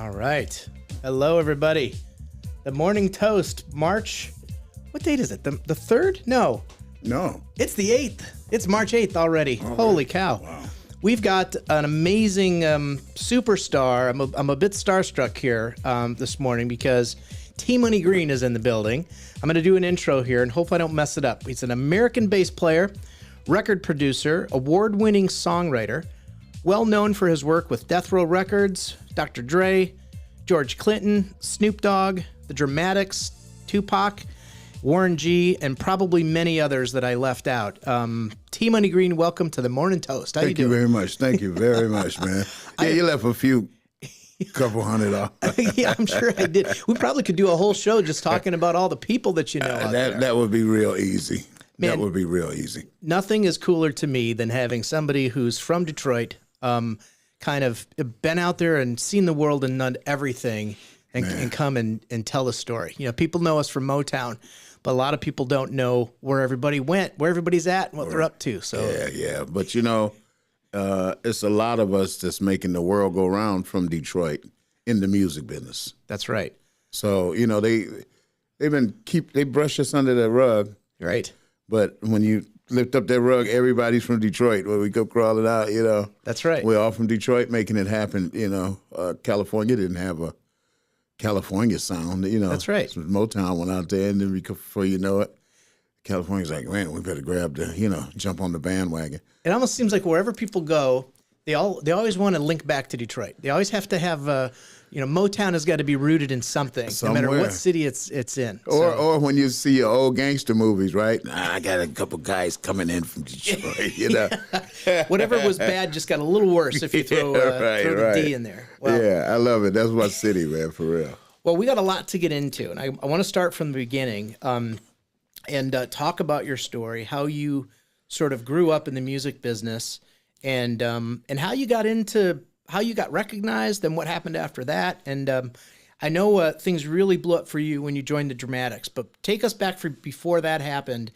All right. Hello, everybody. The Morning Toast, March. What date is it? The 3rd? No, No. it's the 8th. It's March 8th already. Holy cow. Wow. We've got an amazing superstar. I'm a bit starstruck here this morning because T Money Green is in the building. I'm going to do an intro here and hope I don't mess it up. He's an American bass player, record producer, award-winning songwriter, well known for his work with Death Row Records, Dr. Dre, George Clinton, Snoop Dogg, The Dramatics, Tupac, Warren G, and probably many others that I left out. T Money Green, welcome to the Morning Toast. How Thank you you doing? very much. Thank you very much, man. Yeah, you left a couple hundred off. Yeah, I'm sure I did. We probably could do a whole show just talking about all the people that you know out there. That would be real easy. Man. That would be real easy. Nothing is cooler to me than having somebody who's from Detroit, kind of been out there and seen the world and done everything and come and tell a story. You know, people know us from Motown, but a lot of people don't know where everybody went, where everybody's at, and what they're up to. So Yeah. But you know, it's a lot of us that's making the world go round from Detroit in the music business. that's right. So you know they brush us under the rug, Right. but when you lift up that rug, everybody's from Detroit. Where we go crawling out, you know. That's right. We're all from Detroit, making it happen. You know, California didn't have a California sound. You know, That's right. So Motown went out there, and then before you know it, California's like, man, we better jump on the bandwagon. It almost seems like wherever people go, they always want to link back to Detroit. They always have to have Motown has got to be rooted in something, no matter Somewhere. what city it's in. Or when you see your old gangster movies, right? I got a couple guys coming in from Detroit, you know. Whatever was bad just got a little worse if you throw the D in there. Well, Yeah, I love it. That's my city, man, for real. Well, we got a lot to get into, and I want to start from the beginning and talk about your story, how you sort of grew up in the music business, and how you got recognized, and what happened after that. And I know things really blew up for you when you joined the Dramatics, but take us back before that happened,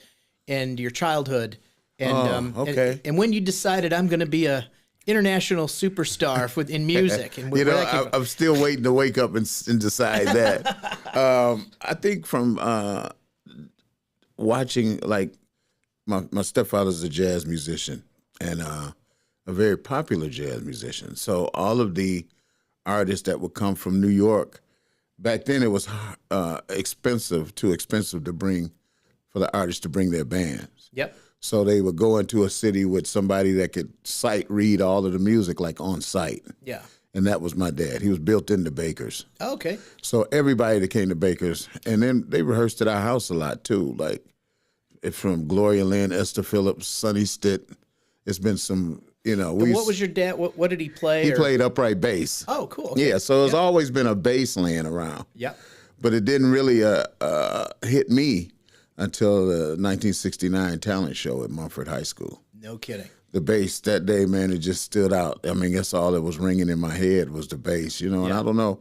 and your childhood, and okay. and when you decided I'm going to be a international superstar in music. And You know, I'm still waiting to wake up and decide that. I think from watching, like, my stepfather's a jazz musician and a very popular jazz musician. So all of the artists that would come from New York, back then it was too expensive to bring, for the artists to bring their bands. Yep. So they would go into a city with somebody that could sight read all of the music, like on site. Yeah. And that was my dad. He was built into Baker's. Oh, okay. So everybody that came to Baker's, and then they rehearsed at our house a lot too, like from Gloria Lynn, Esther Phillips, Sonny Stitt. It's been some, you know. What was your dad? What did he play? He played upright bass. Oh, cool. Okay. Yeah, so it's always been a bass laying around. Yep. But it didn't really hit me until the 1969 talent show at Mumford High School. No kidding. The bass that day, man, it just stood out. I mean, that's all that was ringing in my head was the bass, you know. And Yeah. I don't know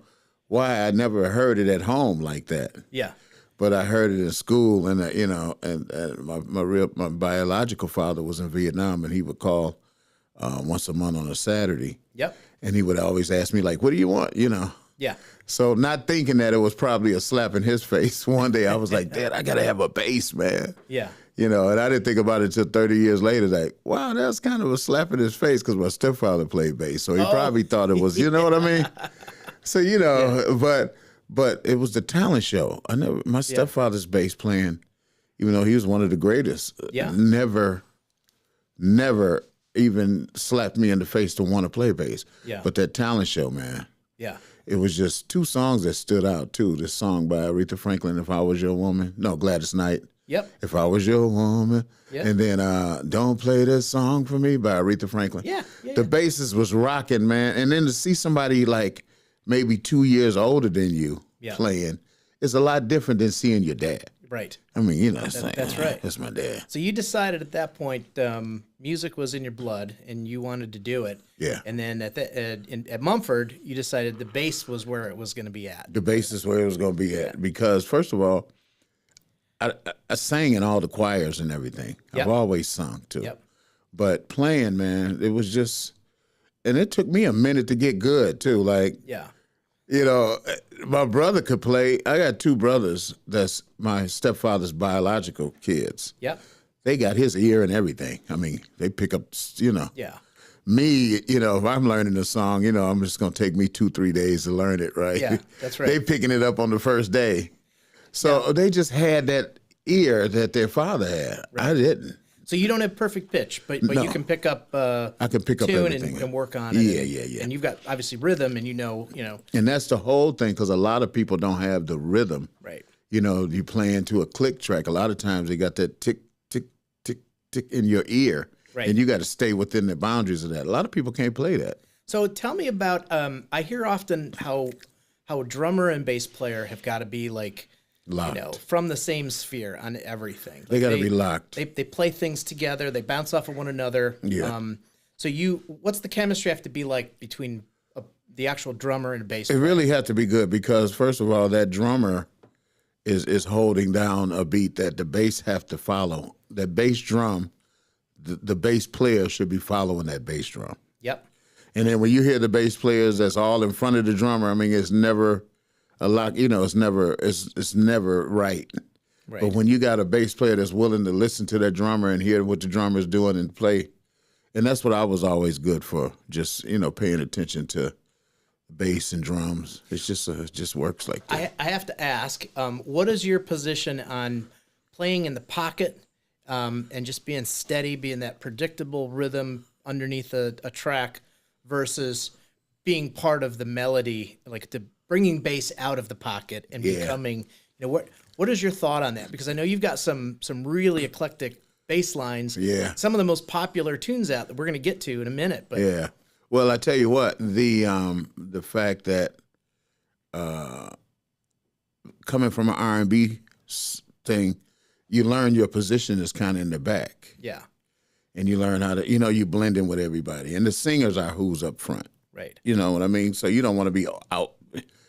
why I never heard it at home like that, Yeah. but I heard it in school. And you know, and my biological father was in Vietnam, and he would call once a month on a Saturday, Yep. and he would always ask me like, "What do you want?" You know. Yeah. So not thinking that it was probably a slap in his face, one day I was like, Dad, I got to have a bass, man. Yeah. You know, and I didn't think about it until 30 years later, like, wow, that's kind of a slap in his face because my stepfather played bass. So he probably thought it was, you know what I mean? So, you know, but it was the talent show. My stepfather's bass playing, even though he was one of the greatest, never even slapped me in the face to want to play bass. Yeah. But that talent show, man. Yeah. It was just two songs that stood out, too. This song by Aretha Franklin, If I Was Your Woman. No, Gladys Knight. Yep. If I Was Your Woman. Yep. And then Don't Play This Song For Me by Aretha Franklin. Yeah. The basses was rocking, man. And then to see somebody like maybe 2 years older than you playing is a lot different than seeing your dad. Right. I mean, you know, That's right. That's my dad. So you decided at that point, music was in your blood, and you wanted to do it. Yeah. And then at Mumford, you decided the bass was where it was going to be at. The bass is where it was going to be at. Because, first of all, I sang in all the choirs and everything. Yep. I've always sung, too. Yep. But playing, man, it was just, and it took me a minute to get good, too. Like, Yeah. You know, my brother could play. I got two brothers that's my stepfather's biological kids. Yep. They got his ear and everything. I mean, they pick up, Yeah. Me, if I'm learning a song, I'm just going to take me 2-3 days to learn it, right? Yeah, that's right. They picking it up on the first day. So they just had that ear that their father had. Right. I didn't. So you don't have perfect pitch, but No. you can pick up I can pick up tune everything. and work on it. Yeah. And you've got obviously rhythm, and And that's the whole thing, because a lot of people don't have the rhythm. right. You play into a click track. A lot of times they got that tick, tick, tick, tick in your ear. Right. And you got to stay within the boundaries of that. A lot of people can't play that. So tell me about. I hear often how a drummer and bass player have got to be like, Locked. from the same sphere on everything. They got to be locked. They play things together. They bounce off of one another. Yeah. So what's the chemistry have to be like between the actual drummer and bass It player? really had to be good because, first of all, that drummer is holding down a beat that the bass have to follow. That bass drum, the bass player should be following that bass drum. Yep. And then when you hear the bass players that's all in front of the drummer, I mean, it's never a lot. It's never right. Right. But when you got a bass player that's willing to listen to that drummer and hear what the drummer's doing and play, and that's what I was always good for. Just paying attention to bass and drums. It's just it just works like that. I have to ask, what is your position on playing in the pocket and just being steady, being that predictable rhythm underneath a track versus being part of the melody, like bringing bass out of the pocket and becoming, what is your thought on that? Because I know you've got some really eclectic bass lines. Yeah. Some of the most popular tunes out that we're going to get to in a minute. But Yeah. Well, I tell you what, the fact that coming from an R&B thing, you learn your position is kind of in the back, yeah, and you learn how to, you blend in with everybody. And the singers are who's up front. right. You know what I mean? So you don't want to be out.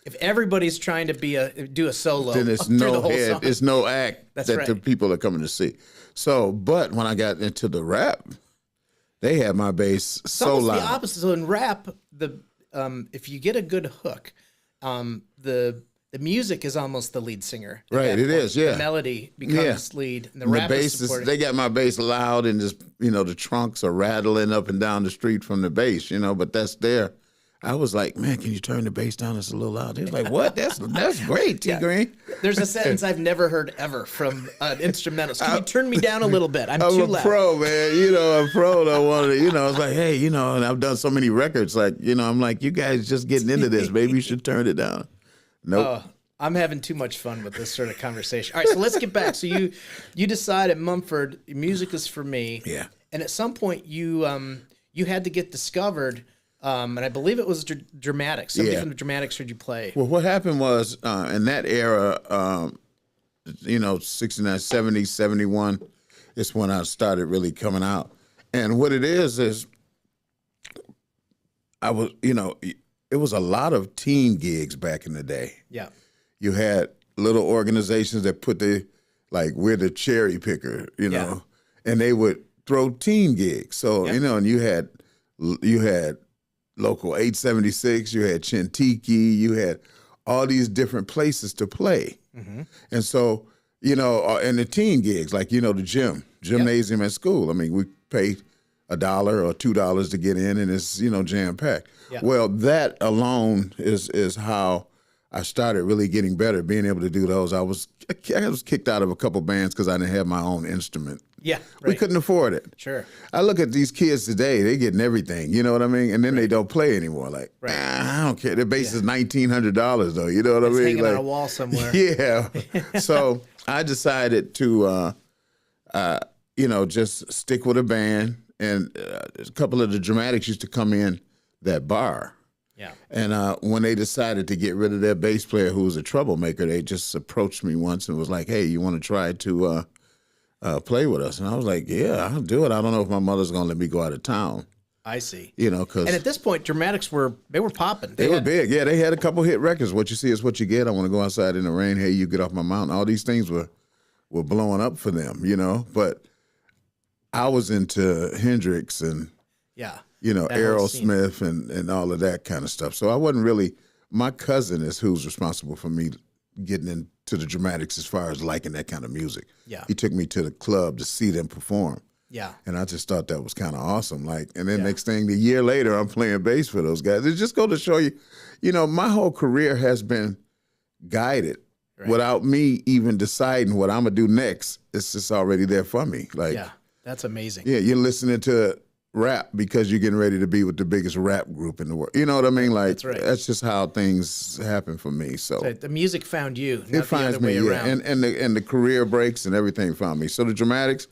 If everybody's trying to do a solo, Then it's through the no whole head, song. it's no act That's that the right. people are coming to see. So, but when I got into the rap, they had my bass It's so almost loud. the opposite. So in rap, if you get a good hook, the music is almost the lead singer. at Right, that it point. is, yeah. The melody becomes lead, and the And rap the is bass is, supporting. they got my bass loud and just, the trunks are rattling up and down the street from the bass, but that's there. I was like, man, can you turn the bass down? It's a little loud. He was like, what? That's great, T Green. There's a sentence I've never heard ever from an instrumentalist. Can you turn me down a little bit? I'm I'm too a loud. pro, man. A pro that wanted to, it's like, hey, and I've done so many records. Like, I'm like, you guys just getting into this. Maybe you should turn it down. Nope. I'm having too much fun with this sort of conversation. All right, so let's get back. So you decide at Mumford, music is for me. Yeah. And at some point you had to get discovered, and I believe it was Dramatics. Somebody Yeah. from the Dramatics heard you play. Well, what happened was in that era, 69, 70, 71 is when I started really coming out. And what it is I was, it was a lot of teen gigs back in the day. Yeah. You had little organizations that put we're the cherry picker, Yeah. and they would throw teen gigs. So, Yep. and you had Local 876, you had Chintiki, you had all these different places to play. Mm-hmm. And so, and the teen gigs, like, the gymnasium at school. I mean, we paid $1 or $2 to get in, and it's, jam-packed. Yeah. Well, that alone is how I started really getting better, being able to do those. I was kicked out of a couple bands because I didn't have my own instrument. Yeah. We Right. couldn't afford it. Sure. I look at these kids today, they getting everything, you know what I mean? And then they don't play anymore. Like, Right. I don't care. Their bass is $1,900 though, you know what It's I mean? hanging Like, on a wall somewhere. yeah. So I decided to, just stick with a band. And a couple of the Dramatics used to come in that bar. Yeah. And when they decided to get rid of their bass player who was a troublemaker, they just approached me once and was like, hey, you want to try to play with us? And I was like, yeah, I'll do it. I don't know if my mother's going to let me go out of town, I see. because And at this point, Dramatics were popping. they were had- big. Yeah, they had a couple hit records. What you see is what you get. I want to go outside in the rain. Hey, you get off my mountain. All these things were blowing up for them, But I was into Hendrix and, Yeah. that whole Aerosmith Aerosmith and all of that kind of stuff. So I wasn't really my cousin is who's responsible for me getting into the Dramatics as far as liking that kind of music. Yeah. He took me to the club to see them perform. Yeah. And I just thought that was kind of awesome. Like, and then next thing, the year later, I'm playing bass for those guys. It just go to show you, my whole career has been guided without me even deciding what I'm gonna do next. It's just already there for me. Like, Yeah. That's amazing. yeah, you're listening to rap because you're getting ready to be with the biggest rap group in the world. You know what I mean? Like, That's right. That's just how things happen for me. So The music found you, not it the finds other me, way yeah. around. And the career breaks and everything found me. So the Dramatics,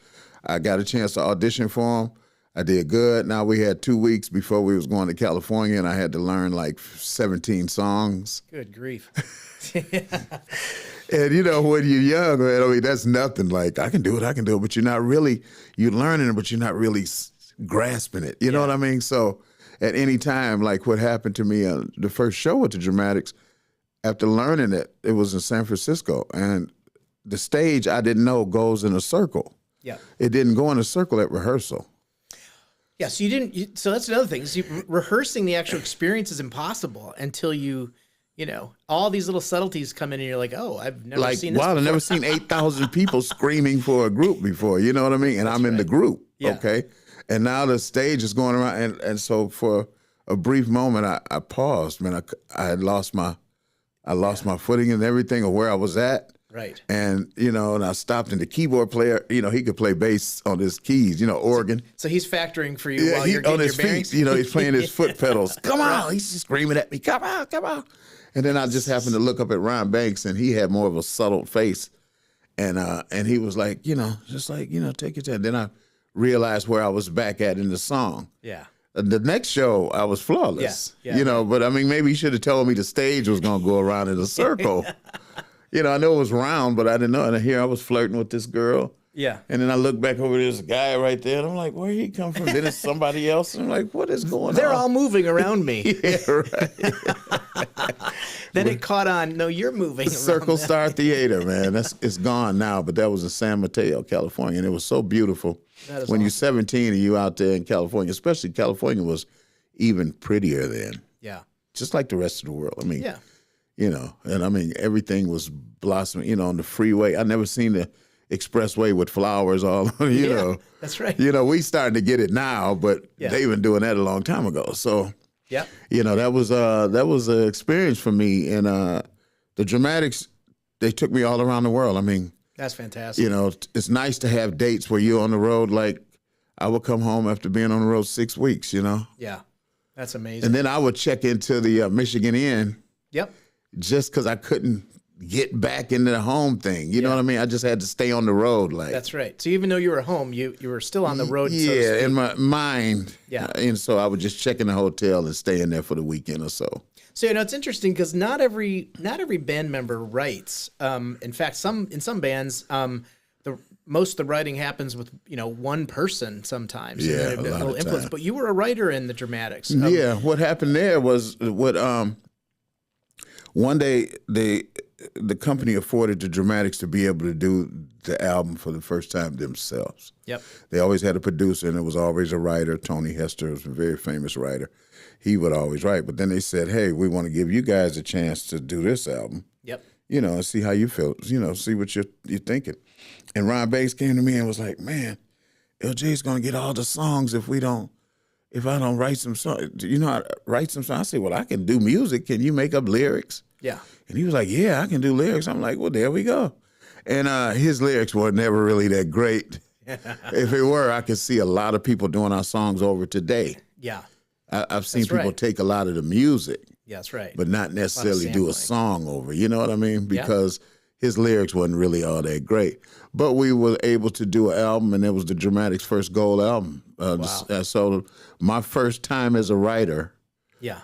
I got a chance to audition for them. I did good. Now we had 2 weeks before we was going to California, and I had to learn like 17 songs. Good grief. And when you're young, man, I mean, that's nothing. Like, I can do it, but you're not really, you're learning it, but you're not really grasping it. You know what I mean? So at any time, like what happened to me the first show with the Dramatics, after learning it, it was in San Francisco. And the stage, I didn't know, goes in a circle. Yeah. It didn't go in a circle at rehearsal. Yeah, so so that's another thing. So rehearsing the actual experience is impossible until all these little subtleties come in and you're like, oh, I've never seen this wow, before. I've never seen 8,000 people screaming for a group before. You know what I mean? And I'm in the group, okay? And now the stage is going around. And so for a brief moment, I paused. Man, I had lost my footing and everything, or where I was at. Right. And, and I stopped, and the keyboard player, he could play bass on his keys, organ. So he's factoring for you while you're getting on his your bearings? feet, he's playing his foot pedals. Come on, he's just screaming at me. Come on, come on. And then I just happened to look up at Ron Banks, and he had more of a subtle face. And he was like, just like, take your time. Then I realized where I was back at in the song. Yeah. The next show, I was flawless. Yeah. But I mean, maybe he should have told me the stage was going to go around in a circle. I know it was round, but I didn't know. And here I was flirting with this girl. Yeah. And then I look back over, there's a guy right there, and I'm like, where he come from? Then it's somebody else. And I'm like, what is going on? They're all moving around me. Yeah, right. Then it caught on, no, you're moving around Circle them. Star Theater, man. It's gone now, but that was in San Mateo, California, and it was so beautiful. That is when you're awesome. 17 and you out there in California, especially California was even prettier then, Yeah. just like the rest of the world. I mean, Yeah. and I mean, everything was blossoming, on the freeway. I never seen the expressway with flowers all, Yeah, that's right. We starting to get it now, but Yeah. they've been doing that a long time ago. So, Yeah. that was an experience for me. And the Dramatics, they took me all around the world. I mean, That's fantastic. it's nice to have dates where you're on the road. Like, I would come home after being on the road 6 weeks, Yeah. That's amazing. And then I would check into the Michigan Inn Yep. just because I couldn't get back into the home thing. You know what I mean? I just had to stay on the road. Like, That's right. So even though you were home, you were still on the road. so to yeah, speak. in my mind. Yeah. And so I would just check in the hotel and stay in there for the weekend or so. So it's interesting because not every band member writes. In fact, in some bands, most of the writing happens with one person sometimes. Yeah, and a lot little of influence. time. But you were a writer in the Dramatics. Yeah, what happened there was one day the company afforded the Dramatics to be able to do the album for the first time themselves. Yep. They always had a producer, and it was always a writer. Tony Hester was a very famous writer. He would always write. But then they said, hey, we want to give you guys a chance to do this album, Yep. and see how you feel, see what you're thinking. And Ron Banks came to me and was like, man, LJ's going to get all the songs if I don't write some songs. Do you know how to write some songs? I said, well, I can do music. Can you make up lyrics? Yeah. And he was like, yeah, I can do lyrics. I'm like, well, there we go. And his lyrics were never really that great. If it were, I could see a lot of people doing our songs over today. Yeah. I've seen That's people right. take a lot of the music, Yeah. That's right. but not necessarily do a sampling. song over. You know what I mean? Because his lyrics wasn't really all that great. But we were able to do an album, and it was the Dramatics' first gold album. So my first time as a writer Yeah.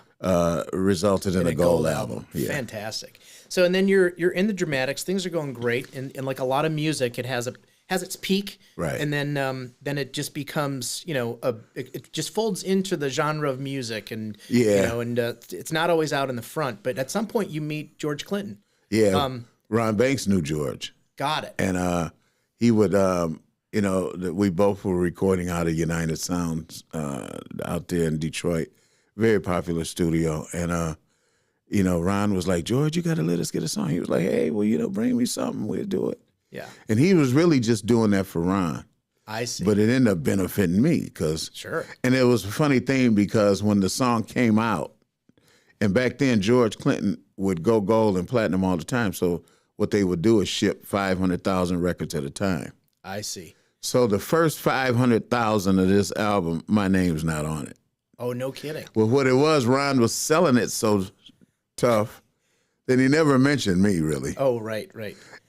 resulted in a gold album. Yeah. Fantastic. So and then you're in the Dramatics. Things are going great, and like a lot of music, it has its peak, Right. And then it just becomes it just folds into the genre of music, and Yeah. it's not always out in the front. But at some point, you meet George Clinton. Yeah. Ron Banks knew George. Got it. And he would, we both were recording out of United Sounds out there in Detroit, very popular studio. And, Ron was like, George, you got to let us get a song. He was like, hey, well, bring me something. We'll do it. Yeah. And he was really just doing that for Ron. I see. But it ended up benefiting me because. Sure. And it was a funny thing because when the song came out, and back then George Clinton would go gold and platinum all the time. So what they would do is ship 500,000 records at a time. I see. So the first 500,000 of this album, my name's not on it. Oh, no kidding. Well, what it was, Ron was selling it so tough that he never mentioned me, really. Oh, right.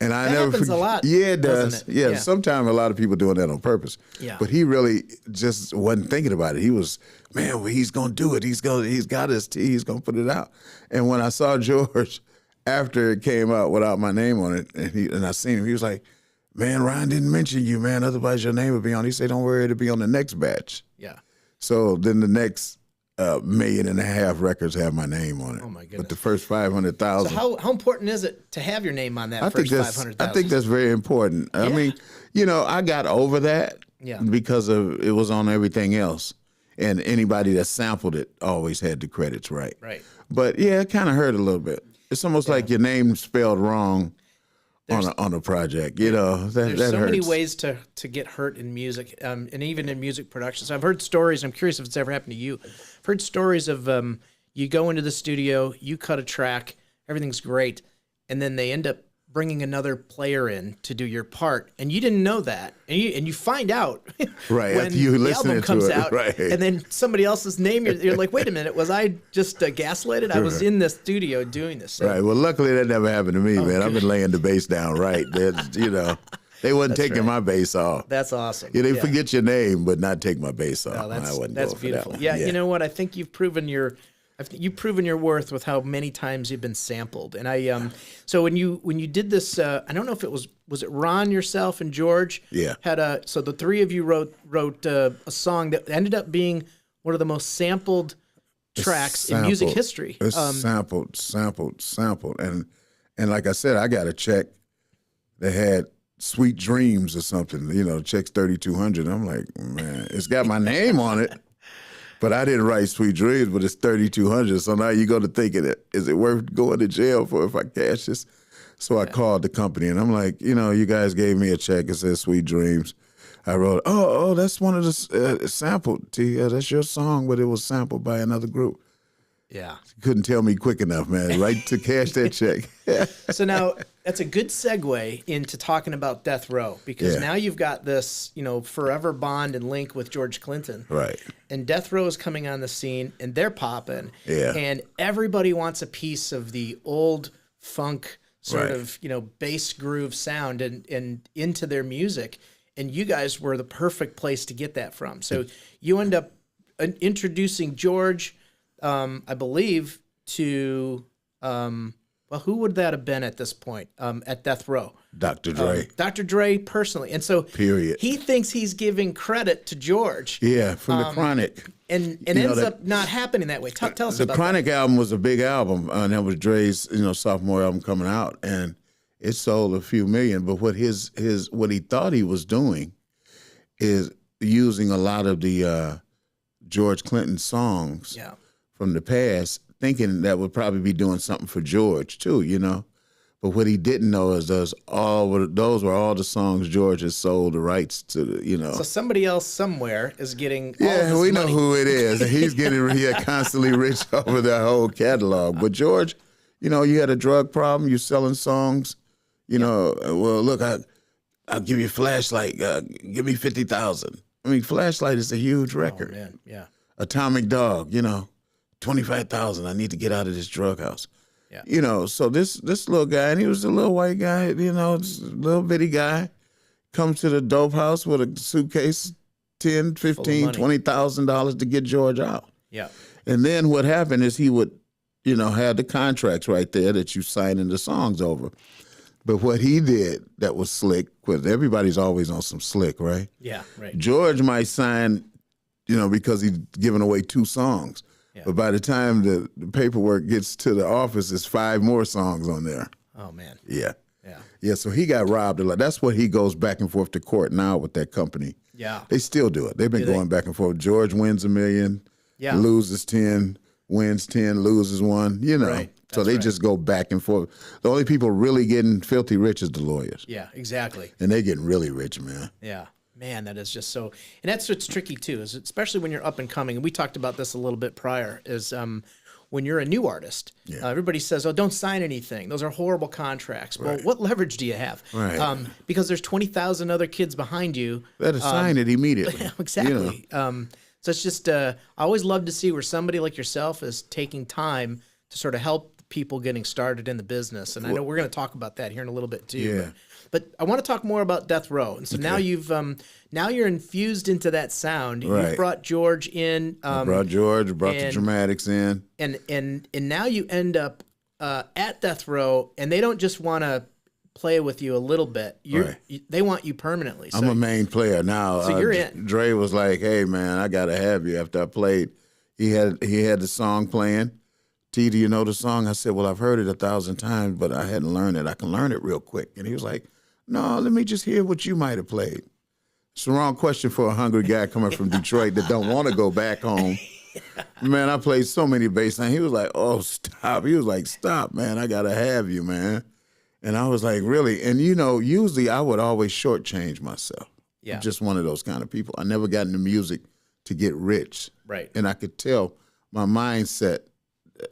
And I that never happens a lot. Yeah, it does. Doesn't it? Yeah, sometimes a lot of people doing that on purpose. Yeah. But he really just wasn't thinking about it. He was, man, well, he's gonna do it. He's got his tea. He's gonna put it out. And when I saw George after it came out without my name on it, and I seen him, he was like, man, Ron didn't mention you, man. Otherwise, your name would be on. He said, don't worry, it'll be on the next batch. Yeah. So then the next 1.5 million records have my name on it. Oh my goodness! But the first 500,000. So how important is it to have your name on that first 500,000? I think that's very important. I mean, I got over that because it was on everything else, and anybody that sampled it always had the credits right. Right. But yeah, it kind of hurt a little bit. It's almost like your name spelled wrong on a project. There's so hurts. many ways to get hurt in music, and even in music production. So I've heard stories. I'm curious if it's ever happened to you. I've heard stories of you go into the studio, you cut a track, everything's great, and then they end up bringing another player in to do your part, and you didn't know that, and you find out right when after you the listen album to comes it, out, right. and then somebody else's name. You're like, wait a minute, was I just gaslighted? I was in the studio doing this. So, Right. Well, luckily that never happened to me, man. I've been laying the bass down right. They wasn't taking my bass off. That's awesome. Yeah, they forget your name, but not take my bass off. Oh, I wasn't that's going beautiful. for that Yeah, one. you know what? I think you've proven your worth with how many times you've been sampled. And so when you did this, I don't know if it was it Ron, yourself, and George? Yeah. So the three of you wrote a song that ended up being one of the most sampled tracks in music history. It's sampled, and like I said, I got a check that had Sweet Dreams or something. The check's $3,200. I'm like, man, it's got my name on it. But I didn't write Sweet Dreams, but it's $3,200. So now you go to thinking, is it worth going to jail for if I cash this? So I called the company, and I'm like, you guys gave me a check. It says Sweet Dreams. I wrote, oh, that's one of the sampled. That's your song, but it was sampled by another group. Yeah. Couldn't tell me quick enough, man. Right to cash that check. So now that's a good segue into talking about Death Row, because now you've got this, forever bond and link with George Clinton. Right. And Death Row is coming on the scene, and they're popping. Yeah. And everybody wants a piece of the old funk sort of, bass groove sound and into their music. And you guys were the perfect place to get that from. So you end up introducing George, I believe, to who would that have been at this point at Death Row? Dr. Dre. Dr. Dre personally. And so he thinks he's giving credit to George. Yeah, from the Chronic. And ends up not happening that way. Tell us about the Chronic album was a big album, and that was Dre's sophomore album coming out, and it sold a few million. But what what he thought he was doing is using a lot of the George Clinton songs from the past, thinking that would probably be doing something for George too, But what he didn't know is those were all the songs George has sold the rights to. So somebody else somewhere is getting all Yeah, this we money. know who it is. He's getting constantly rich over the whole catalog. But George, you had a drug problem. You're selling songs. Well, look, I'll give you Flashlight. Give me 50,000. I mean, Flashlight is a huge record. Oh, man, yeah. Atomic Dog, 25,000. I need to get out of this drug house. Yeah. So this little guy, and he was a little white guy, just a little bitty guy, comes to the dope house with a suitcase, $10,000, $15,000, $20,000 to get George out. Yeah. And then what happened is he would, have the contracts right there that you signing the songs over. But what he did that was slick, because everybody's always on some slick, right? Yeah, right. George might sign, because he's giving away 2 songs. Yeah. But by the time the paperwork gets to the office, it's 5 more songs on there. Oh, man. Yeah. Yeah. Yeah, so he got robbed a lot. That's what he goes back and forth to court now with that company. Yeah. They still do it. They've been going back and forth. George wins $1 million, loses 10, wins 10, loses 1, Right. So they just go back and forth. The only people really getting filthy rich is the lawyers. Yeah, exactly. And they getting really rich, man. Yeah. Man, that is just so, and that's what's tricky too, is especially when you're up and coming. And we talked about this a little bit prior. Is when you're a new artist, everybody says, "Oh, don't sign anything. Those are horrible contracts." Well, what leverage do you have? Right. Because there's 20,000 other kids behind you. Better sign it immediately. Exactly. You know? So it's just, I always love to see where somebody like yourself is taking time to sort of help people getting started in the business. And I know we're going to talk about that here in a little bit too. Yeah. But I want to talk more about Death Row. And so now now you're infused into that sound. Right. You brought George in. Brought George, brought the Dramatics in. And now you end up at Death Row, and they don't just want to play with you a little bit. They want you permanently. So, I'm a main player now. So you're in. Dre was like, "Hey man, I gotta have you." After I played, he had the song playing. T, do you know the song? I said, "Well, I've heard it 1,000 times, but I hadn't learned it. I can learn it real quick." And he was like, "No, let me just hear what you might have played." It's the wrong question for a hungry guy coming from Detroit that don't want to go back home. Man, I played so many bass lines. He was like, "Oh, stop." He was like, "Stop, man. I got to have you, man." And I was like, "Really?" And, usually I would always shortchange myself. Yeah. I'm just one of those kind of people. I never got into music to get rich. Right. And I could tell my mindset,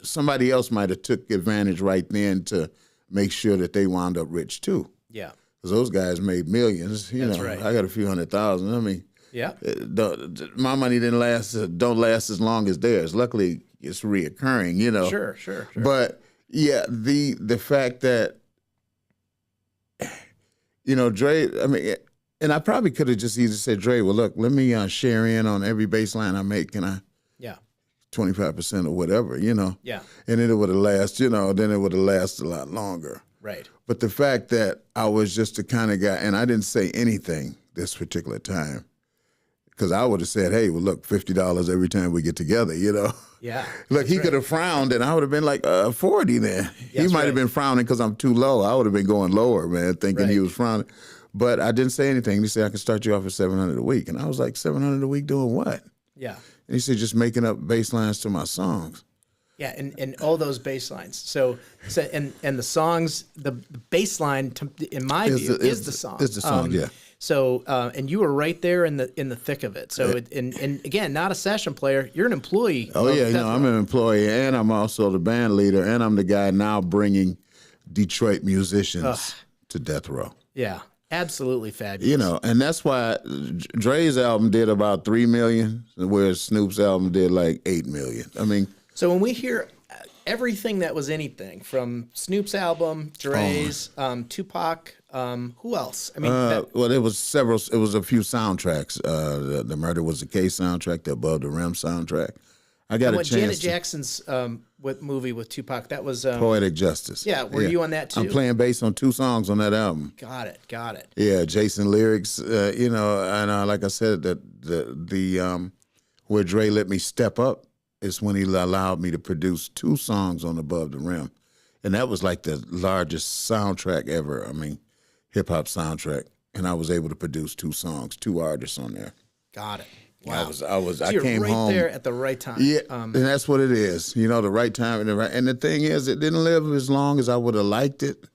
somebody else might have took advantage right then to make sure that they wound up rich too. Yeah. Because those guys made millions. That's right. I got a few 100,000. I mean, Yeah. my money don't last as long as theirs. Luckily, it's reoccurring. Sure. But yeah, the fact that Dre. I mean, and I probably could have just easily said, "Dre, well, look, let me share in on every bass line I make. Can I?" Yeah. 25% or whatever, Yeah. And then it would have lasted, then it would have lasted a lot longer. Right. But the fact that I was just the kind of guy, and I didn't say anything this particular time, because I would have said, "Hey, well, look, $50 every time we get together," Yeah. Look, he could have frowned, and I would have been like, 40 then. He might have been frowning because I'm too low. I would have been going lower, man, thinking he was frowning. But I didn't say anything. He said, "I can start you off at 700 a week." And I was like, 700 a week doing what? Yeah. And he said, "Just making up bass lines to my songs." Yeah, and all those bass lines. So and the songs, the bass line, in my view, is the song. It's the song, yeah. So and you were right there in the thick of it. So and again, not a session player. You're an employee. Oh yeah, I'm an employee, and I'm also the band leader, and I'm the guy now bringing Detroit musicians to Death Row. Yeah. Absolutely fabulous. And that's why Dre's album did about 3 million, whereas Snoop's album did like 8 million. I mean, so when we hear everything that was anything from Snoop's album, Dre's, Tupac, who else? I mean, well, it was several. It was a few soundtracks. The Murder Was the Case soundtrack, the Above the Rim soundtrack. I got a chance. Janet Jackson's movie with Tupac, that was Poetic Justice. Yeah, were you on that too? I'm playing bass on 2 songs on that album. Got it. Yeah, Jason lyrics. And like I said, the where Dre let me step up is when he allowed me to produce 2 songs on Above the Rim, and that was like the largest soundtrack ever. I mean, hip hop soundtrack, and I was able to produce 2 songs, 2 artists on there. Got it. Wow. I came right home there at the right time. Yeah, and that's what it is. The right time and the right. And the thing is, it didn't live as long as I would have liked it.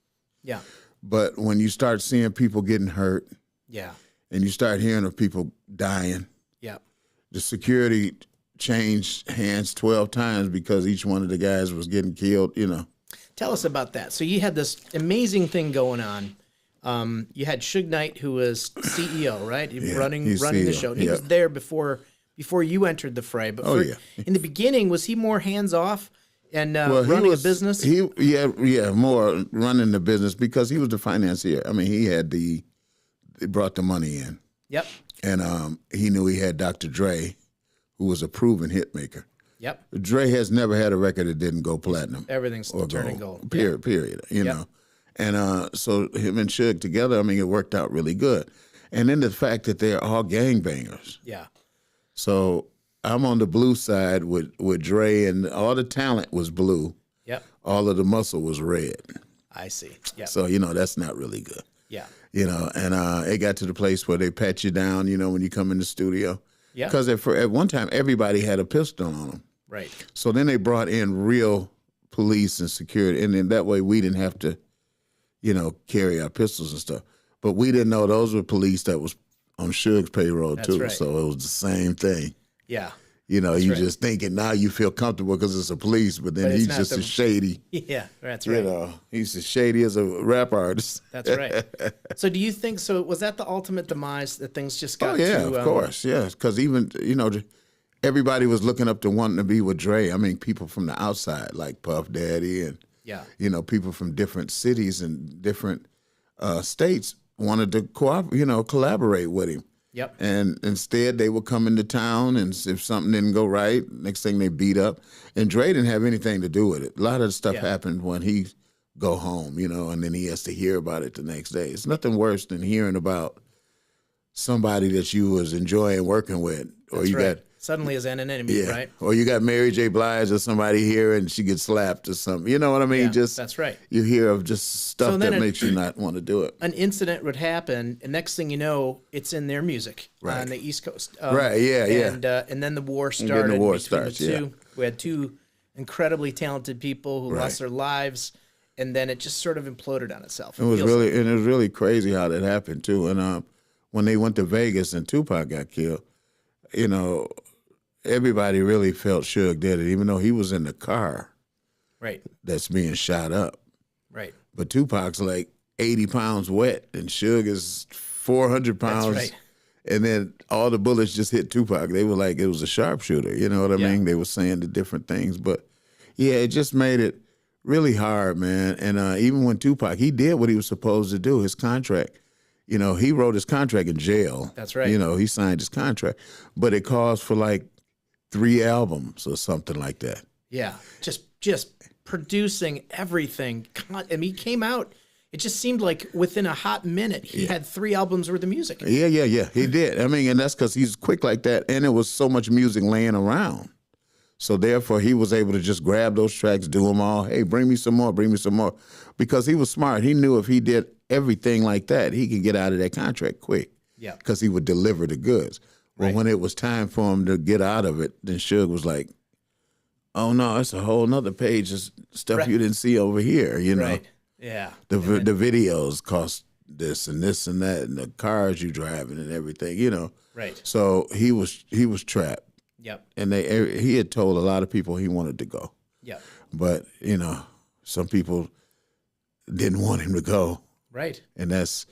Yeah. But when you start seeing people getting hurt, yeah, and you start hearing of people dying, yeah, the security changed hands 12 times because each one of the guys was getting killed. Tell us about that. So you had this amazing thing going on. You had Suge Knight, who was CEO, right? Running the CEO, show. And he was there before you entered the fray. But in the beginning, was he more hands off and running a business? More running the business because he was the financier. I mean, he brought the money in. Yep. And he knew he had Dr. Dre, who was a proven hit maker. Yep. Dre has never had a record that didn't go platinum. Everything's turning gold. Period. You know. And so him and Suge together, I mean, it worked out really good. And then the fact that they're all gangbangers. Yeah. So I'm on the blue side with Dre, and all the talent was blue. Yep. All of the muscle was red. I see. Yeah. So, that's not really good. Yeah. And it got to the place where they pat you down, when you come in the studio. Yeah. Because at one time, everybody had a pistol on them. Right. So then they brought in real police and security, and then that way we didn't have to, carry our pistols and stuff. But we didn't know those were police that was on Suge's payroll too. right. So it was the same thing. Yeah. You right. just thinking now you feel comfortable because it's a police, but then But it's he's not just the- as shady. Yeah, that's right. He's as shady as a rap artist. That's right. So do you think, so was that the ultimate demise that things just got Oh yeah, to... of course, yeah. Because even everybody was looking up to wanting to be with Dre. I mean, people from the outside like Puff Daddy and Yeah. people from different cities and different states wanted to collaborate with him. Yep. And instead, they would come into town, and if something didn't go right, next thing they beat up. And Dre didn't have anything to do with it. A lot of the stuff happened when he go home, and then he has to hear about it the next day. It's nothing worse than hearing about somebody that you was enjoying working with, or That's you right. got Suddenly is an enemy, right? or you got Mary J. Blige or somebody here and she gets slapped or something. You know what I mean? Yeah, just that's right. You hear of just stuff So then that makes you not want to do it. An incident would happen, and next thing you know, it's in their music Right. on the East Coast. Right, yeah, yeah. And then the war then started. the war between starts, the yeah. two. We had two incredibly talented people who lost their lives, and then it just sort of imploded on itself. It was really crazy how that happened too. And when they went to Vegas and Tupac got killed, everybody really felt Suge did it, even though he was in the car Right, that's being shot up. right. But Tupac's like 80 pounds wet, and Suge is 400 pounds. right. And then all the bullets just hit Tupac. They were like, it was a sharpshooter. You know what I Yeah. mean? They were saying the different things. But, yeah, it just made it really hard, man. And even when Tupac, he did what he was supposed to do, his contract. He wrote his contract in jail. That's right. He signed his contract. But it calls for like 3 albums or something like that. Yeah, just producing everything. I mean, he came out. It just seemed like within a hot minute, he had 3 albums worth of music. Yeah. He did. I mean, and that's because he's quick like that. And it was so much music laying around. So therefore, he was able to just grab those tracks, do them all. Hey, bring me some more, Because he was smart. He knew if he did everything like that, he could get out of that contract quick. Yeah. Because he would deliver the goods. Well, Right. when it was time for him to get out of it, then Suge was like, oh, no, it's a whole nother page of stuff Right. you didn't see over here, Right. Yeah. The videos cost this and that, and the cars you driving and everything, Right. So he was trapped, Yep. and he had told a lot of people he wanted to go, Yep. but some people didn't want him to go, Right. and that's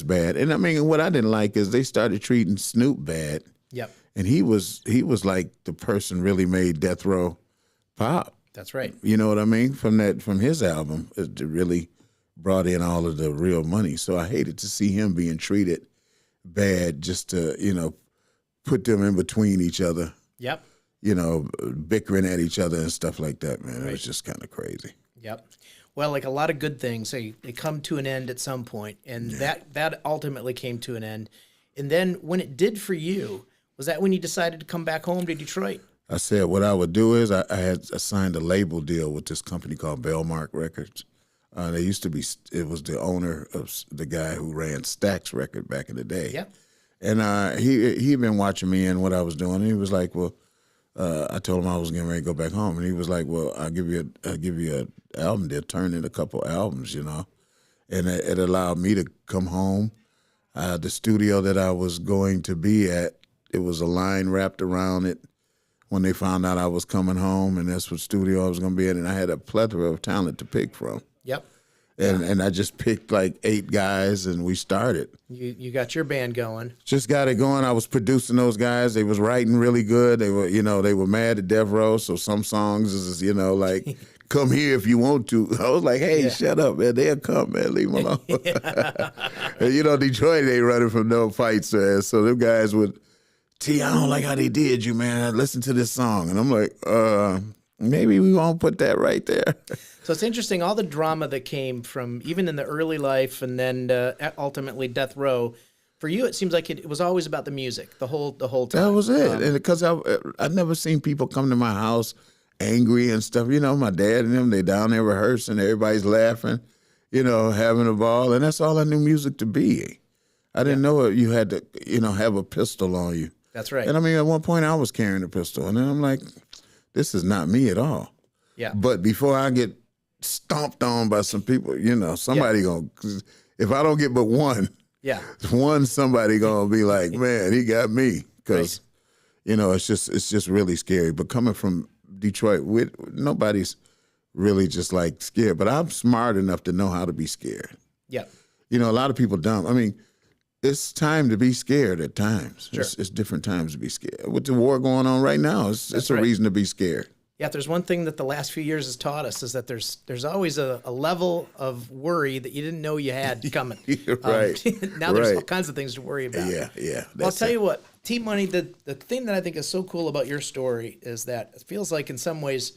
bad. And I mean, what I didn't like is they started treating Snoop bad, Yep. and he was like the person really made Death Row pop. That's right. You know what I mean? From his album, it really brought in all of the real money. So I hated to see him being treated bad, just to put them in between each other, Yep. bickering at each other and stuff like that. Man, it Right. was just kind of crazy. Yep. Well, like a lot of good things, they come to an end at some point, and that ultimately came to an end. And then when it did for you, was that when you decided to come back home to Detroit? I said what I would do is I had signed a label deal with this company called Bellmark Records. They used to be, it was the owner of the guy who ran Stax Record back in the day. Yep. And he'd been watching me and what I was doing. And he was like, well, I told him I was getting ready to go back home. And he was like, well, I'll give you an album deal, turn in a couple albums, And it allowed me to come home. The studio that I was going to be at, it was a line wrapped around it when they found out I was coming home, and that's what studio I was going to be at. And I had a plethora of talent to pick from. Yep. And I just picked like 8 guys, and we started. You got your band going. Just got it going. I was producing those guys. They was writing really good. They were, they were mad at Death Row. So some songs is, like, come here if you want to. I was like, hey, shut up, man. They'll come, man. Leave them alone. And, Detroit ain't running from no fights, man. So them guys would, I don't like how they did you, man. Listen to this song. And I'm like, maybe we won't put that right there. So it's interesting, all the drama that came from even in the early life and then ultimately Death Row. For you, it seems like it was always about the music the whole time. That was it. And because I never seen people come to my house angry and stuff. My dad and them, they down there rehearsing, everybody's laughing, having a ball. And that's all I knew music to be. I didn't know you had to, have a pistol on you. That's right. And I mean, at one point I was carrying a pistol. And then I'm like, this is not me at all. Yeah. But before I get stomped on by some people, somebody gonna. 'Cause if I don't get but one, Yeah. somebody gonna be like, man, he got me, because it's just really scary. But coming from Detroit, nobody's really just like scared. But I'm smart enough to know how to be scared. Yeah. A lot of people don't. I mean, it's time to be scared at times. Sure. It's different times to be scared. With the war going on right now, it's a reason to be scared. Yeah, if there's one thing that the last few years has taught us, is that there's always a level of worry that you didn't know you had coming. Right. Now there's all kinds of things to worry about. Yeah. Well, I'll tell you what, Team Money, the thing that I think is so cool about your story is that it feels like in some ways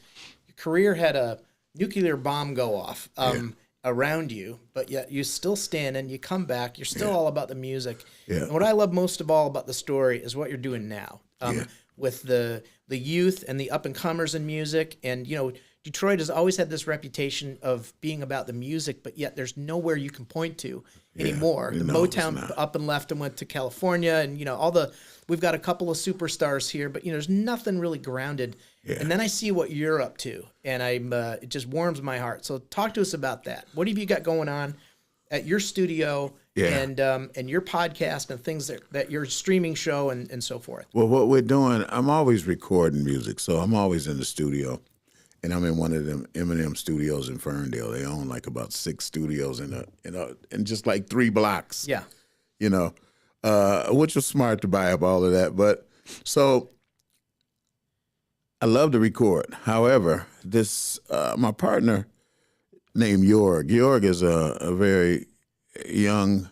your career had a nuclear bomb go off around you, but yet you still stand and you come back. You're still all about the music. Yeah. And what I love most of all about the story is what you're doing now. With the youth and the up and comers in music. And, Detroit has always had this reputation of being about the music, but yet there's nowhere you can point to anymore. The Motown up and left and went to California, and, we've got a couple of superstars here, but, there's nothing really grounded. Yeah. And then I see what you're up to, and it just warms my heart. So talk to us about that. What have you got going on at your studio? And your podcast and things that your streaming show and so forth? Well, what we're doing, I'm always recording music, so I'm always in the studio, and I'm in one of them Eminem studios in Ferndale. They own like about 6 studios in just like 3 blocks. Yeah, which was smart to buy up all of that. But so I love to record. However, this my partner named Jorg. Jorg is a very young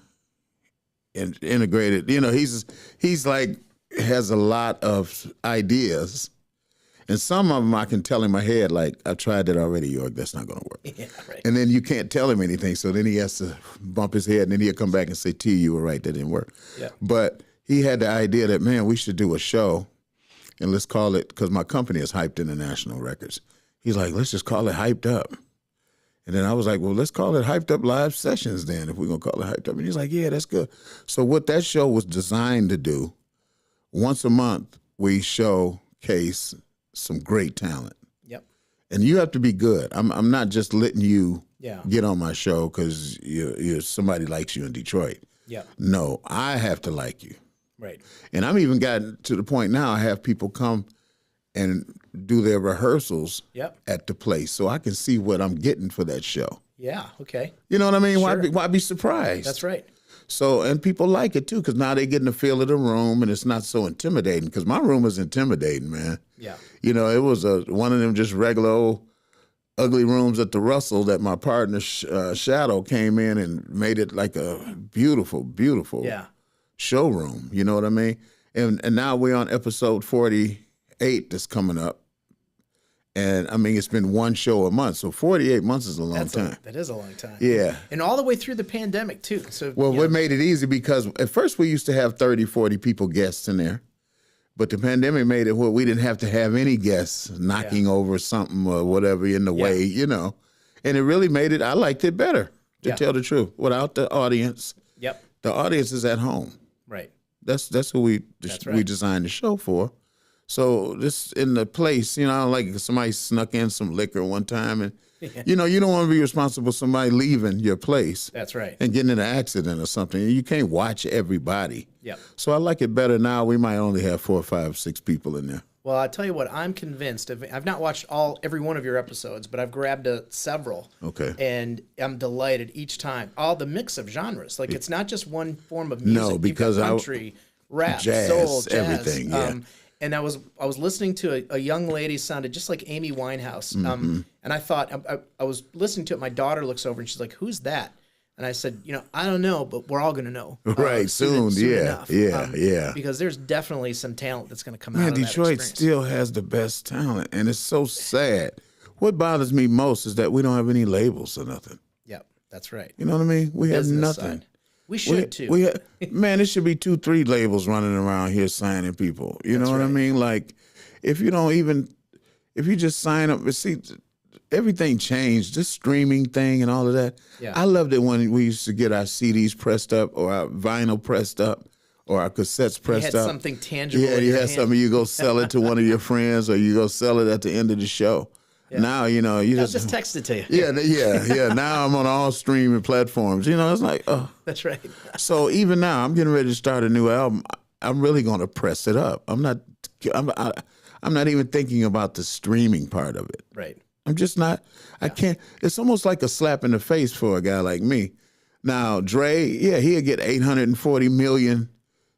and integrated, he's like has a lot of ideas, and some of them I can tell in my head, like, I've tried that already, Jorg, that's not going to work. Yeah, right. And then you can't tell him anything, so then he has to bump his head, and then he'll come back and say, T, you were right, that didn't work. Yeah. But he had the idea that, man, we should do a show, and let's call it, because my company is Hyped International Records. He's like, let's just call it Hyped Up. And then I was like, well, let's call it Hyped Up Live Sessions then, if we're going to call it Hyped Up. And he's like, yeah, that's good. So what that show was designed to do, once a month, we showcase some great talent. Yep. And you have to be good. I'm not just letting you Yeah. get on my show because you're somebody likes you in Detroit. Yeah. No, I have to like you. Right. And I'm even gotten to the point now I have people come and do their rehearsals Yep. at the place so I can see what I'm getting for that show. Yeah. Okay. You know what I mean? Sure. Why be surprised? That's right. So, and people like it too, because now they're getting a feel of the room and it's not so intimidating, because my room is intimidating, man. Yeah. It was one of them just regular old ugly rooms at the Russell that my partner Shadow came in and made it like a beautiful, beautiful showroom. You know what I mean? And now we're on episode 48 that's coming up. And I mean, it's been one show a month, so 48 months is a long time. That is a long time. Yeah. And all the way through the pandemic too. So well, what made it easy, because at first we used to have 30, 40 people guests in there. But the pandemic made it where we didn't have to have any guests knocking over something or whatever in the way, And it really made it, I liked it better, to tell the truth, without the audience. Yep. The audience is at home. Right. That's who we right. designed the show for. So this in the place, like somebody snuck in some liquor one time, and you don't want to be responsible for somebody leaving your place. That's right. And getting in an accident or something. You can't watch everybody. Yep. So I like it better now. We might only have 4, 5, 6 people in there. Well, I tell you what, I'm convinced of. I've not watched every one of your episodes, but I've grabbed several. Okay. And I'm delighted each time. All the mix of genres, like it's not just one form of music. No, because You've got country, rap, jazz, soul, jazz, everything. Yeah. And I was listening to a young lady sounded just like Amy Winehouse. Mm-hmm. And I thought I was listening to it. My daughter looks over and she's like, "Who's that?" And I said, I don't know, but we're all going to know. Right, soon enough. Yeah. Because there's definitely some talent that's going to come out Man, of that Detroit experience. still has the best talent, and it's so sad. What bothers me most is that we don't have any labels or nothing. Yep, that's right. You know what I mean? We have Business nothing. side. We should too. Man, it should be 2, 3 labels running around here signing people. You know what I mean? Like, if you just sign up, see, everything changed. This streaming thing and all of that. Yeah. I loved it when we used to get our CDs pressed up or our vinyl pressed up or our cassettes pressed You up. had something tangible. Yeah, in you your had hand. something, you go sell it to one of your friends or you go sell it at the end of the show. Now, you know, you I'll just text it to you. yeah. Now I'm on all streaming platforms. You know, it's like, oh. That's right. So even now, I'm getting ready to start a new album. I'm really going to press it up. I'm not even thinking about the streaming part of it. Right. I'm just not. I can't. It's almost like a slap in the face for a guy like me. Now, Dre, yeah, he'll get 840 million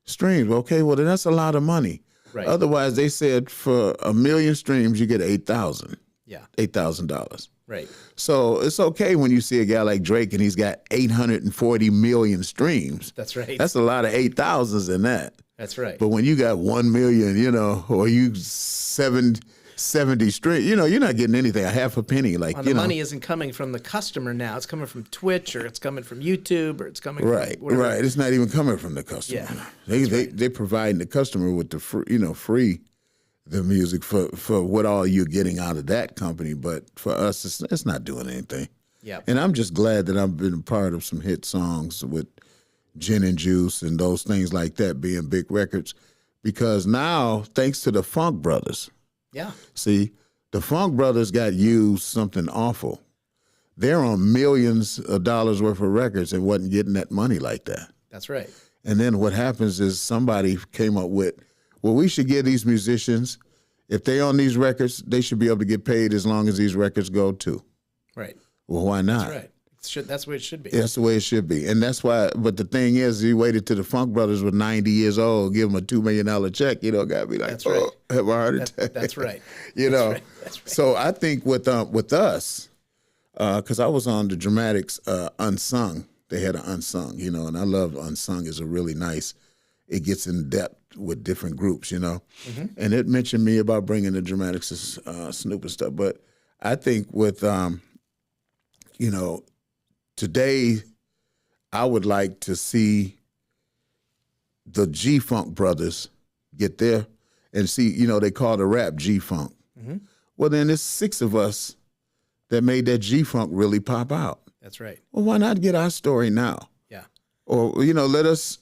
streams. Okay, well, then that's a lot of money. Right. Otherwise, they said for 1 million streams, you get $8,000. Right. So it's okay when you see a guy like Drake and he's got 840 million streams. That's right. That's a lot of 8,000s in that. That's right. But when you got 1 million, you know, or you 70 streams, you know, you're not getting anything, a half a penny. Like, the money isn't coming from the customer now. It's coming from Twitch, or it's coming from YouTube, or it's coming from whatever. Right. It's not even coming from the customer. Yeah. They're providing the customer with the free the music for what all you're getting out of that company. But for us, it's not doing anything. Yeah. And I'm just glad that I've been a part of some hit songs with Gin and Juice and those things like that being big records, because now, thanks to the Funk Brothers. Yeah. See, the Funk Brothers got used something awful. They're on millions of dollars worth of records and wasn't getting that money like that. That's right. And then what happens is somebody came up with, well, we should give these musicians, if they on these records, they should be able to get paid as long as these records go too. Right. Well, why not? That's right. That's the way it should be. That's the way it should be. And that's why, but the thing is, he waited till the Funk Brothers were 90 years old, give them a $2 million check, you know, got to be like, that's right. Have a heart attack. That's right. You know, That's right. So I think with us, because I was on the Dramatics Unsung, they had an Unsung, you know, and I love Unsung. Is a really nice, it gets in depth with different groups, you know. Mm-hmm. And it mentioned me about bringing the Dramatics Snoop and stuff. But I think with, you know, today, I would like to see the G-Funk brothers get there and see, you know, they call the rap G-Funk. Mm-hmm. Well, then there's 6 of us that made that G-Funk really pop out. That's right. Well, why not get our story now? Yeah. Or, you know, let us,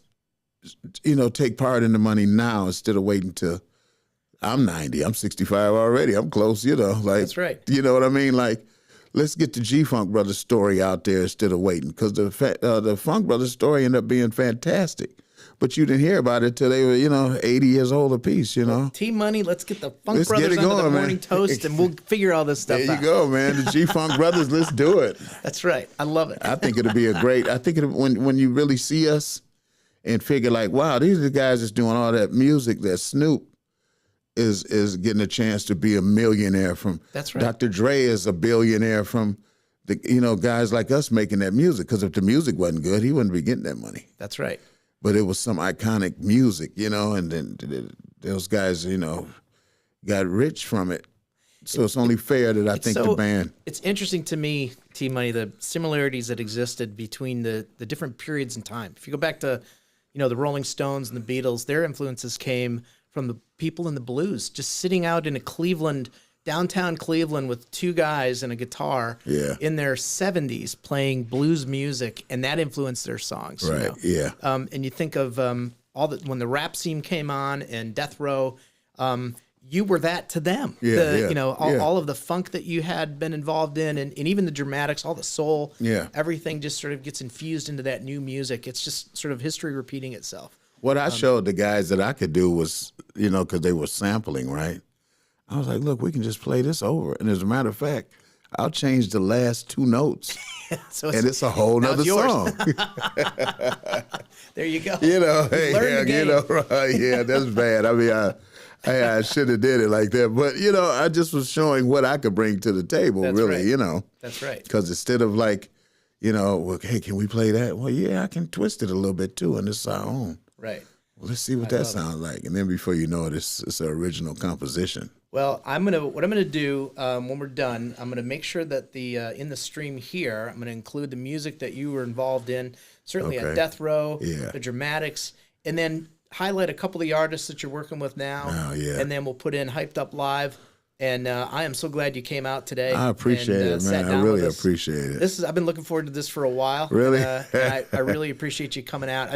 you know, take part in the money now instead of waiting till I'm 90. I'm 65 already. I'm close, you know. Like, that's right. You know what I mean? Like, let's get the G-Funk Brothers story out there instead of waiting, because the Funk Brothers story ended up being fantastic. But you didn't hear about it till they were, you know, 80 years old apiece, you know. T-Money, let's get the Funk Brothers under the morning toast, and we'll figure all this stuff out. There you go, man. The G-Funk Brothers, let's do it. That's right. I love it. I think it'll be when you really see us and figure like, wow, these are the guys that's doing all that music that Snoop is getting a chance to be a millionaire from. That's right. Dr. Dre is a billionaire from the, you know, guys like us making that music. Because if the music wasn't good, he wouldn't be getting that money. That's right. But it was some iconic music, you know, and then those guys, you know, got rich from it. So it's only fair that I think the band. It's interesting to me, T-Money, the similarities that existed between the different periods in time. If you go back to, you know, the Rolling Stones and the Beatles, their influences came from the people in the blues, just sitting out in a downtown Cleveland with 2 guys and a guitar in their 70s playing blues music, and that influenced their songs. Right, you know? And you think of when the rap scene came on and Death Row, you were that to them. You know, all of the funk that you had been involved in, and even the dramatics, all the soul, everything just sort of gets infused into that new music. It's just sort of history repeating itself. What I showed the guys that I could do was, you know, because they were sampling, right? I was like, look, we can just play this over. And as a matter of fact, I'll change the last 2 notes. And it's a whole nother song. There you go. You know, that's bad. I mean, I should have did it like that. But, you know, I just was showing what I could bring to the table, you know. That's right. Because instead of like, you know, well, hey, can we play that? Well, yeah, I can twist it a little bit too, and it's our own. Right. Well, let's see what that sounds like. And then before you know it, it's an original composition. Well, what I'm gonna do when we're done, I'm gonna make sure that in the stream here, I'm gonna include the music that you were involved in, certainly at Death Row, the Dramatics, and then highlight a couple of the artists that you're working with now. And then we'll put in Hyped Up Live. And I am so glad you came out today. I appreciate it, man. I really appreciate it. I've been looking forward to this for a while. Really? And I really appreciate you coming out.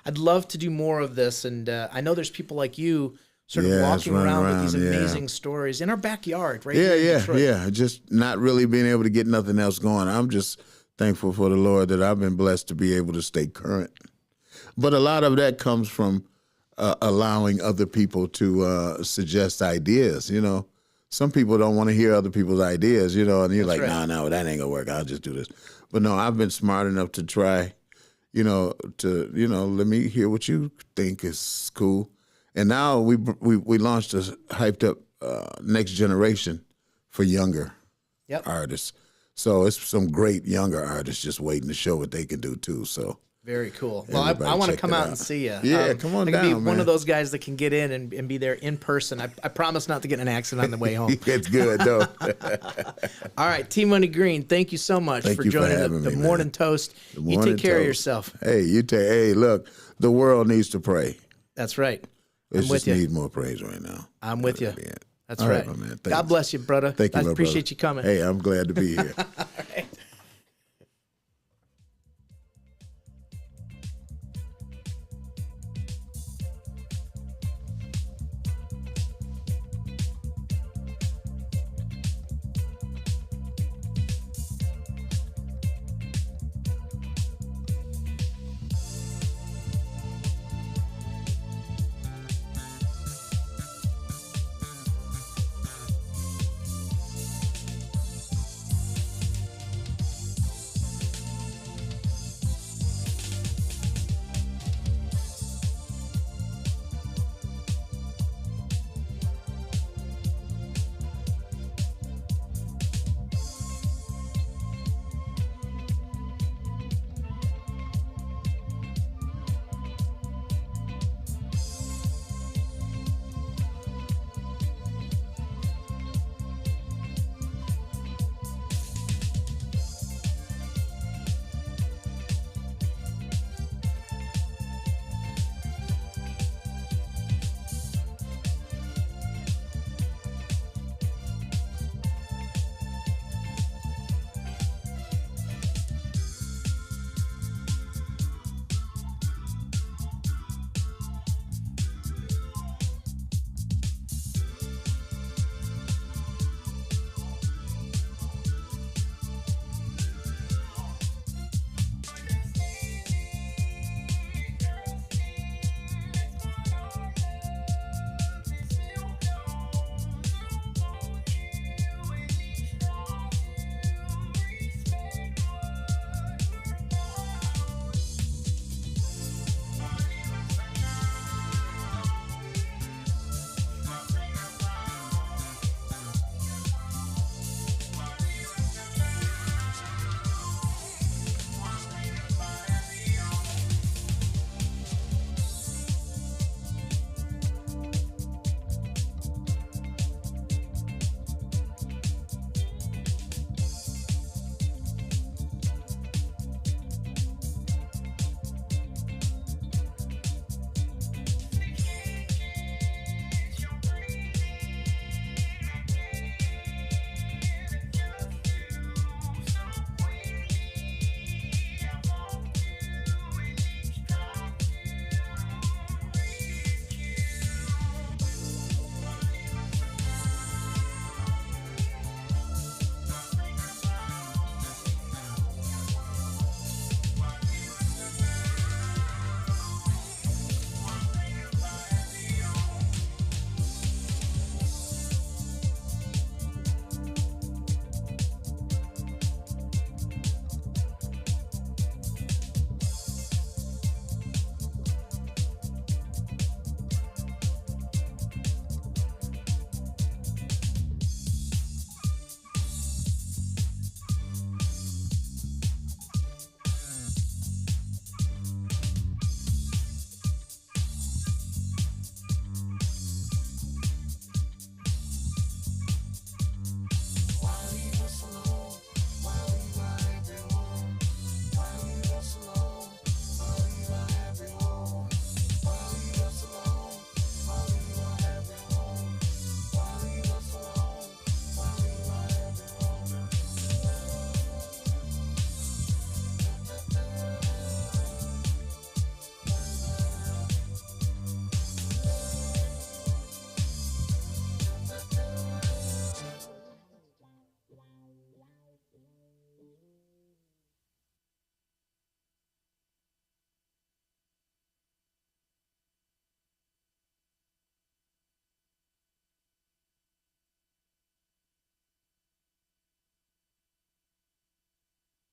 I'd love to do more of this, and I know there's people like you sort of Yeah, walking running around with these around, yeah. amazing stories in our backyard, right? Yeah, here in yeah, Detroit. yeah. Just not really being able to get nothing else going. I'm just thankful for the Lord that I've been blessed to be able to stay current. But a lot of that comes from allowing other people to suggest ideas. You know, some people don't want to hear other people's ideas. You know, and you're like, right. no, that ain't gonna work. I'll just do this. But no, I've been smart enough to try. Let me hear what you think is cool. And now we launched a hyped up next generation for younger Yep. artists. So it's some great younger artists just waiting to show what they can do too. So Very cool. Well, everybody I want to check come that out out. and see you. Yeah, come on I can be down, one man. of those guys that can get in and be there in person. I promise not to get in an accident on the way home. It's good though. All right, T Money Green, thank you so much Thank for you for joining having the me, Morning man. Toast. You Morning take care of Toast. yourself. Hey, look, the world needs to pray. That's right. It I'm with just you. need more praise right now. I'm with you. Yeah. That's All right. my man. God Thanks. bless you, brother. Thank you, I my appreciate brother. you coming. Hey, I'm glad to be here.